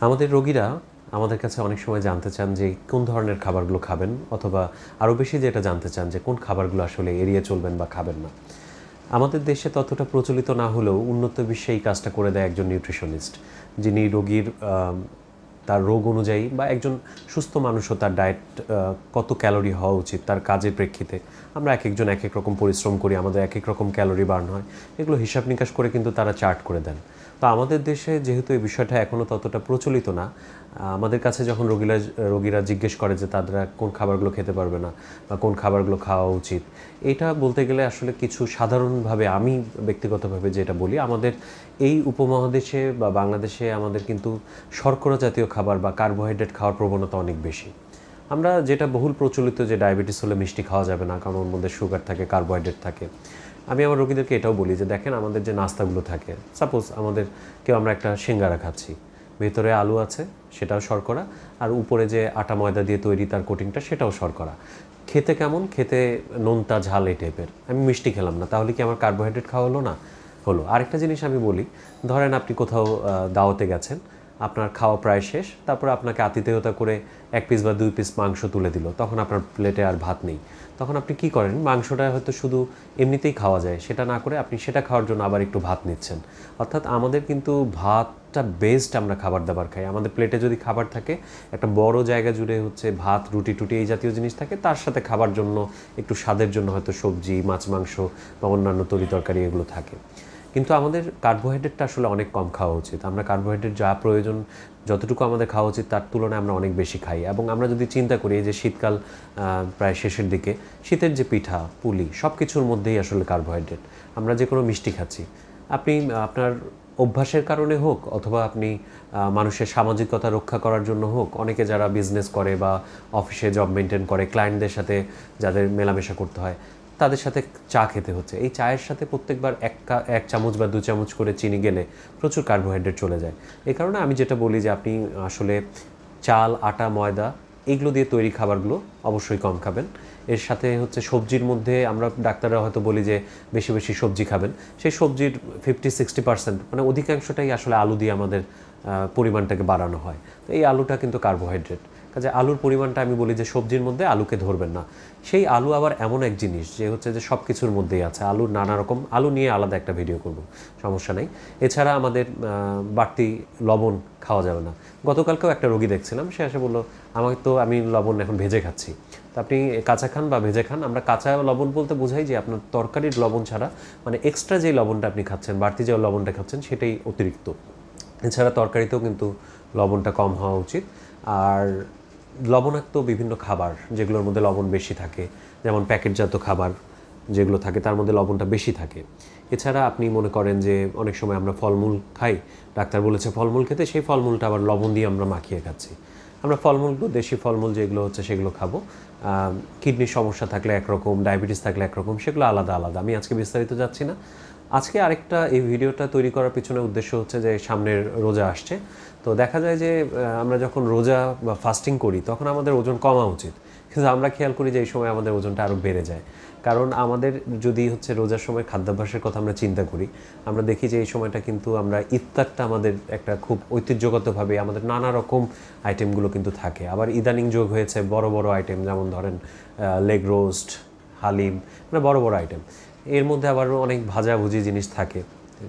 আমাদের রোগীরা আমাদের কাছে অনেক সময় জানতে চান যে কোন ধরনের খাবারগুলো খাবেন, অথবা আরও বেশি যেটা জানতে চান যে কোন খাবারগুলো আসলে এড়িয়ে চলবেন বা খাবেন না। আমাদের দেশে ততটা প্রচলিত না হলেও উন্নত বিশ্বে এই কাজটা করে দেয় একজন নিউট্রিশনিস্ট, যিনি রোগীর তার রোগ অনুযায়ী বা একজন সুস্থ মানুষও তার ডায়েট কত ক্যালোরি হওয়া উচিত তার কাজের প্রেক্ষিতে। আমরা এক একজন এক এক রকম পরিশ্রম করি, আমাদের এক এক রকম ক্যালোরি বার্ন হয়, এগুলো হিসাব নিকাশ করে কিন্তু তারা চার্ট করে দেন। তো আমাদের দেশে যেহেতু এই বিষয়টা এখনও ততটা প্রচলিত না, আমাদের কাছে যখন রোগীরা জিজ্ঞেস করে যে তারা কোন খাবারগুলো খেতে পারবে না বা কোন খাবারগুলো খাওয়া উচিত, এটা বলতে গেলে আসলে কিছু সাধারণভাবে আমি ব্যক্তিগতভাবে যেটা বলি, আমাদের এই উপমহাদেশে বা বাংলাদেশে আমাদের কিন্তু শর্করা জাতীয় খাবার বা কার্বোহাইড্রেট খাওয়ার প্রবণতা অনেক বেশি। আমরা যেটা বহুল প্রচলিত যে ডায়াবেটিস হলে মিষ্টি খাওয়া যাবে না, কারণ ওর মধ্যে সুগার থাকে, কার্বোহাইড্রেট থাকে। আমি আমার রোগীদেরকে এটাও বলি যে দেখেন, আমাদের যে নাস্তাগুলো থাকে, সাপোজ আমরা একটা সিঙ্গারা খাচ্ছি, ভেতরে আলু আছে, সেটাও শর্করা, আর উপরে যে আটা ময়দা দিয়ে তৈরি তার কোটিংটা, সেটাও শর্করা। খেতে কেমন? খেতে নোনতা ঝাল এই টাইপের। আমি মিষ্টি খেলাম না, তাহলে কি আমার কার্বোহাইড্রেট খাওয়া হলো না? হলো। আরেকটা জিনিস আমি বলি, ধরেন আপনি কোথাও দাওয়াতে গেছেন, আপনার খাওয়া প্রায় শেষ, তারপরে আপনাকে আতিথেয়তা করে 1 পিস বা 2 পিস মাংস তুলে দিল, তখন আপনার প্লেটে আর ভাত নেই। তখন আপনি কি করেন? মাংসটা হয়তো শুধু এমনিতেই খাওয়া যায়, সেটা না করে আপনি সেটা খাওয়ার জন্য আবার একটু ভাত নিচ্ছেন। অর্থাৎ আমাদের কিন্তু ভাতটা বেস্ট আমরা খাবার দাবার খাই। আমাদের প্লেটে যদি খাবার থাকে, একটা বড় জায়গা জুড়ে হচ্ছে ভাত, রুটি টুটি এই জাতীয় জিনিস থাকে, তার সাথে খাবার জন্য একটু স্বাদের জন্য হয়তো সবজি, মাছ, মাংস বা অন্যান্য তরি তরকারি এগুলো থাকে। কিন্তু আমাদের কার্বোহাইড্রেটটা আসলে অনেক কম খাওয়া উচিত। আমরা কার্বোহাইড্রেট যা প্রয়োজন, যতটুকু আমাদের খাওয়া উচিত তার তুলনায় আমরা অনেক বেশি খাই। এবং আমরা যদি চিন্তা করি যে শীতকাল প্রায় শেষের দিকে, শীতের যে পিঠা, পুলি, সব কিছুর মধ্যেই আসলে কার্বোহাইড্রেট। আমরা যে কোনো মিষ্টি খাচ্ছি, আপনি আপনার অভ্যাসের কারণে হোক, অথবা আপনি মানুষের সামাজিকতা রক্ষা করার জন্য হোক, অনেকে যারা বিজনেস করে বা অফিসে জব মেনটেন করে, ক্লায়েন্টদের সাথে যাদের মেলামেশা করতে হয়, তাদের সাথে চা খেতে হচ্ছে। এই চায়ের সাথে প্রত্যেকবার এক চামচ বা 2 চামচ করে চিনি গেলে প্রচুর কার্বোহাইড্রেট চলে যায়। এই কারণে আমি যেটা বলি যে আপনি আসলে চাল, আটা, ময়দা এইগুলো দিয়ে তৈরি খাবারগুলো অবশ্যই কম খাবেন। এর সাথে হচ্ছে সবজির মধ্যে আমরা ডাক্তাররা হয়তো বলি যে বেশি বেশি সবজি খাবেন। সেই সবজির 50-60% মানে অধিকাংশটাই আসলে আলু দিয়ে আমাদের পরিমাণটাকে বাড়ানো হয়। তো এই আলুটা কিন্তু কার্বোহাইড্রেট। কাজে আলুর পরিমাণটা আমি বলি যে সবজির মধ্যে আলুকে ধরবেন না। সেই আলু আবার এমন এক জিনিস যে হচ্ছে যে সব কিছুর মধ্যেই আছে। আলুর নানা রকম, আলু নিয়ে আলাদা একটা ভিডিও করব, সমস্যা নেই। এছাড়া আমাদের বাড়তি লবণ খাওয়া যাবে না। গতকালকেও একটা রোগী দেখছিলাম, সে এসে বললো আমি লবণ এখন ভেজে খাচ্ছি। তো আপনি কাঁচা খান বা ভেজে খান, আমরা কাঁচা লবণ বলতে বোঝাই যে আপনার তরকারির লবণ ছাড়া, মানে এক্সট্রা যে লবণটা আপনি খাচ্ছেন, বাড়তি যে লবণটা খাচ্ছেন, সেটাই অতিরিক্ত। এছাড়া তরকারিতেও কিন্তু লবণটা কম হওয়া উচিত। আর লবণাক্ত বিভিন্ন খাবার যেগুলোর মধ্যে লবণ বেশি থাকে, যেমন প্যাকেটজাত খাবার যেগুলো থাকে তার মধ্যে লবণটা বেশি থাকে। এছাড়া আপনি মনে করেন যে অনেক সময় আমরা ফলমূল খাই, ডাক্তার বলেছে ফলমূল খেতে, সেই ফলমূলটা আবার লবণ দিয়ে আমরা মাখিয়ে খাচ্ছি। আমরা ফলমূলগুলো, দেশি ফলমূল যেগুলো হচ্ছে সেগুলো খাবো। কিডনির সমস্যা থাকলে একরকম, ডায়াবেটিস থাকলে একরকম, সেগুলো আলাদা আলাদা। আমি আজকে বিস্তারিত যাচ্ছি না। আজকে আরেকটা এই ভিডিওটা তৈরি করার পিছনে উদ্দেশ্য হচ্ছে যে সামনের রোজা আসছে। তো দেখা যায় যে আমরা যখন রোজা বা ফাস্টিং করি তখন আমাদের ওজন কমা উচিত, কিন্তু আমরা খেয়াল করি যে এই সময় আমাদের ওজনটা আরও বেড়ে যায়। কারণ আমাদের যদি হচ্ছে রোজার সময় খাদ্যাভ্যাসের কথা আমরা চিন্তা করি, আমরা দেখি যে এই সময়টা কিন্তু আমরা ইফতারটা আমাদের একটা খুব ঐতিহ্যগতভাবে আমাদের নানা রকম আইটেমগুলো কিন্তু থাকে। আবার ইদানিং যোগ হয়েছে বড় বড় আইটেম, যেমন ধরেন লেগ রোস্ট, হালিম, মানে বড় বড় আইটেম। এর মধ্যে আবার অনেক ভাজাভুজি জিনিস থাকে,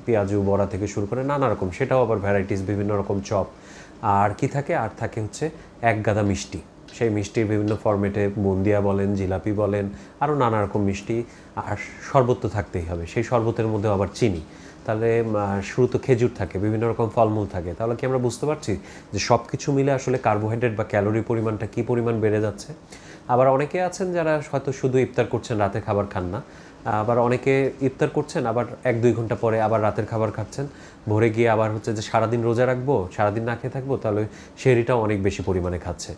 পেঁয়াজু, বড়া থেকে শুরু করে নানা রকম, সেটাও আবার ভ্যারাইটিস, বিভিন্ন রকম চপ। আর কি থাকে? আর থাকে হচ্ছে এক গাদা মিষ্টি। সেই মিষ্টির বিভিন্ন ফরম্যাটে বুন্দিয়া বলেন, জিলাপি বলেন, আরও নানা রকম মিষ্টি। আর শরবত তো থাকতেই হবে, সেই শরবতের মধ্যে আবার চিনি। তাহলে শুরু তো খেজুর থাকে, বিভিন্ন রকম ফলমূল থাকে। তাহলে কি আমরা বুঝতে পারছি যে সব কিছু মিলে আসলে কার্বোহাইড্রেট বা ক্যালোরি পরিমাণটা কী পরিমাণ বেড়ে যাচ্ছে? আবার অনেকে আছেন যারা হয়তো শুধু ইফতার করছেন, রাতে খাবার খান না। আবার অনেকে ইফতার করছেন, আবার 1-2 ঘন্টা পরে আবার রাতের খাবার খাচ্ছেন। ভোরে গিয়ে আবার হচ্ছে যে সারাদিন রোজা রাখবো, সারাদিন না খেয়ে থাকবো, তাহলে সেহরিটাও অনেক বেশি পরিমাণে খাচ্ছে।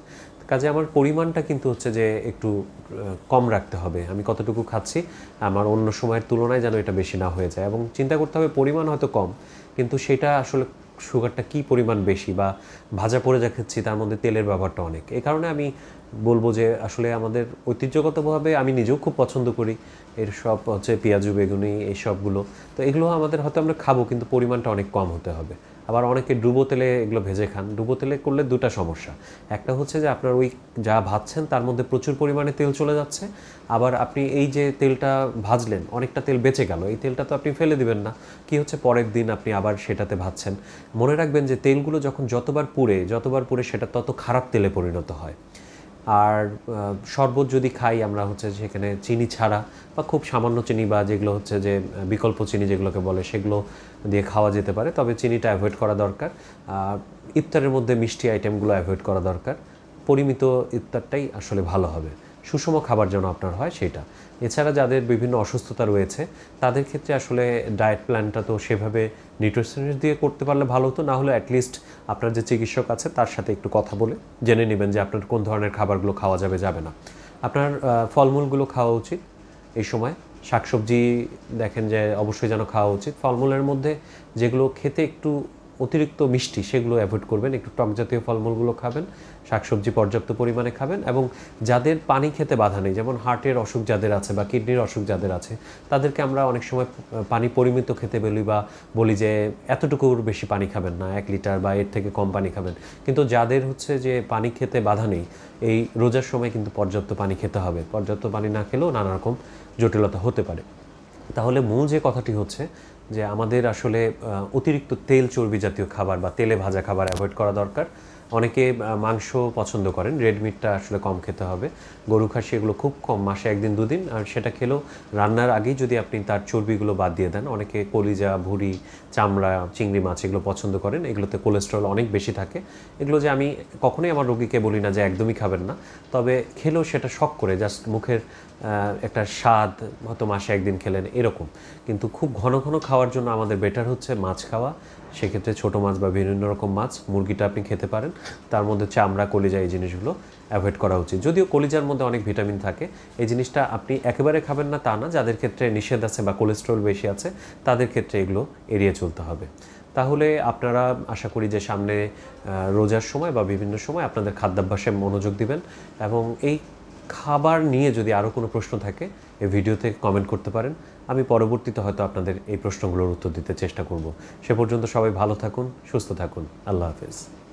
কাজে আমার পরিমাণটা কিন্তু হচ্ছে যে একটু কম রাখতে হবে। আমি কতটুকু খাচ্ছি আমার অন্য সময়ের তুলনায় যেন এটা বেশি না হয়ে যায়, এবং চিন্তা করতে হবে পরিমাণ হয়তো কম, কিন্তু সেটা আসলে সুগারটা কী পরিমাণ বেশি, বা ভাজা পোড়া যা খাচ্ছি তার মধ্যে তেলের ব্যবহারটা অনেক। এই কারণে আমি বলবো যে আসলে আমাদের ঐতিহ্যগতভাবে আমি নিজেও খুব পছন্দ করি এর সব হচ্ছে পেঁয়াজু, বেগুনি, এই সবগুলো। তো এগুলো আমাদের হয়তো আমরা খাবো, কিন্তু পরিমাণটা অনেক কম হতে হবে। আবার অনেকে ডুবো তেলে এগুলো ভেজে খান। ডুবো তেলে করলে দুটা সমস্যা, একটা হচ্ছে যে আপনার ওই যা ভাজছেন তার মধ্যে প্রচুর পরিমাণে তেল চলে যাচ্ছে, আবার আপনি এই যে তেলটা ভাজলেন অনেকটা তেল বেঁচে গেল, এই তেলটা তো আপনি ফেলে দিবেন না, কি হচ্ছে পরের দিন আপনি আবার সেটাতে ভাজছেন। মনে রাখবেন যে তেলগুলো যখন যতবার পুড়ে সেটা তত খারাপ তেলে পরিণত হয়। আর শরবত যদি খাই আমরা হচ্ছে সেখানে চিনি ছাড়া বা খুব সামান্য চিনি বা যেগুলো হচ্ছে যে বিকল্প চিনি যেগুলোকে বলে সেগুলো দিয়ে খাওয়া যেতে পারে, তবে চিনিটা অ্যাভয়েড করা দরকার। ইফতারের মধ্যে মিষ্টি আইটেমগুলো অ্যাভয়েড করা দরকার। পরিমিত ইফতারটাই আসলে ভালো হবে, সুষম খাবার যেন আপনার হয় সেটা। এছাড়া যাদের বিভিন্ন অসুস্থতা রয়েছে তাদের ক্ষেত্রে আসলে ডায়েট প্ল্যানটা তো সেভাবে নিউট্রিশনিস্ট দিয়ে করতে পারলে ভালো হতো, না হলে অ্যাটলিস্ট আপনার যে চিকিৎসক আছে তার সাথে একটু কথা বলে জেনে নেবেন যে আপনার কোন ধরনের খাবারগুলো খাওয়া যাবে যাবে না। আপনার ফলমূলগুলো খাওয়া উচিত এই সময়, শাকসবজি দেখেন যে অবশ্যই যেন খাওয়া উচিত। ফলমূলের মধ্যে যেগুলো খেতে একটু অতিরিক্ত মিষ্টি সেগুলো অ্যাভয়েড করবেন, একটু টক জাতীয় ফলমূলগুলো খাবেন, শাকসবজি পর্যাপ্ত পরিমাণে খাবেন। এবং যাদের পানি খেতে বাধা নেই, যেমন হার্টের অসুখ যাদের আছে বা কিডনির অসুখ যাদের আছে, তাদেরকে আমরা অনেক সময় পানি পরিমিত খেতে বলি যে এতটুকুর বেশি পানি খাবেন না, 1 লিটার বা এর থেকে কম পানি খাবেন। কিন্তু যাদের হচ্ছে যে পানি খেতে বাধা নেই, এই রোজার সময় কিন্তু পর্যাপ্ত পানি খেতে হবে। পর্যাপ্ত পানি না খেলেও নানা রকম জটিলতা হতে পারে। তাহলে মূল যে কথাটি হচ্ছে যে আমাদের আসলে অতিরিক্ত তেল চর্বি জাতীয় খাবার বা তেলে ভাজা খাবার অ্যাভয়েড করা দরকার। অনেকে মাংস পছন্দ করেন, রেড মিটটা আসলে কম খেতে হবে। গরু খাসি এগুলো খুব কম, মাসে 1 দিন 2 দিন, আর সেটা খেলেও রান্নার আগেই যদি আপনি তার চর্বিগুলো বাদ দিয়ে দেন। অনেকে কলিজা, ভুঁড়ি, চামড়া, চিংড়ি মাছ এগুলো পছন্দ করেন, এগুলোতে কোলেস্টেরল অনেক বেশি থাকে। এগুলো যে আমি কখনোই আমার রোগীকে বলি না যে একদমই খাবেন না, তবে খেলেও সেটা শখ করে জাস্ট মুখের একটা স্বাদ, হয়তো মাসে 1 দিন খেলেন এরকম। কিন্তু খুব ঘন ঘন খাওয়ার জন্য আমাদের বেটার হচ্ছে মাছ খাওয়া। সেক্ষেত্রে ছোটো মাছ বা বিভিন্ন রকম মাছ, মুরগিটা আপনি খেতে পারেন, তার মধ্যে চামড়া, কলিজা এই জিনিসগুলো অ্যাভয়েড করা উচিত। যদিও কলিজার মধ্যে অনেক ভিটামিন থাকে, এই জিনিসটা আপনি একেবারে খাবেন না তা না, যাদের ক্ষেত্রে নিষেধ আছে বা কোলেস্টেরল বেশি আছে তাদের ক্ষেত্রে এগুলো এড়িয়ে চলতে হবে। তাহলে আপনারা আশা করি যে সামনে রোজার সময় বা বিভিন্ন সময় আপনাদের খাদ্যাভ্যাসে মনোযোগ দিবেন, এবং এই খাবার নিয়ে যদি আরও কোনো প্রশ্ন থাকে এই ভিডিওতে কমেন্ট করতে পারেন। আমি পরবর্তীতে হয়তো আপনাদের এই প্রশ্নগুলোর উত্তর দিতে চেষ্টা করব। সে পর্যন্ত সবাই ভালো থাকুন, সুস্থ থাকুন। আল্লাহ হাফেজ।